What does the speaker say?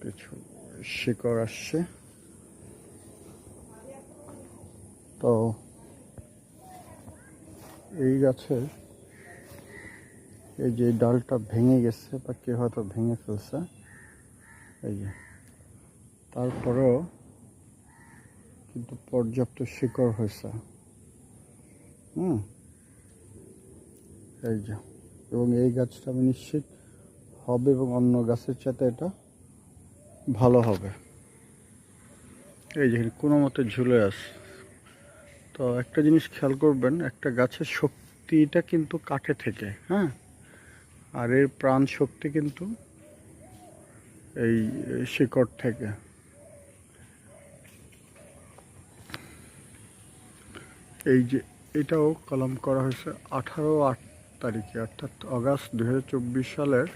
কিছু শিকড় আসছে। তো এই গাছের এই যে ডালটা ভেঙে গেছে বা কেউ হয়তো ভেঙে ফেলছে, এই যে তারপরেও কিন্তু পর্যাপ্ত শিকড় হয়েছে। এই যে, এবং এই গাছটা আমি নিশ্চিত হবে এবং অন্য গাছের চাইতে এটা ভালো হবে। এই যে কোনো মতে ঝুলে আছে। তো একটা জিনিস খেয়াল করবেন, একটা গাছের শক্তিটা কিন্তু কাঠে থেকে, আর এর প্রাণ শক্তি কিন্তু এই শিকড় থেকে। এই যে এটাও কলম করা হয়েছে 18/8 তারিখে, অর্থাৎ অগাস্ট 2024 সালের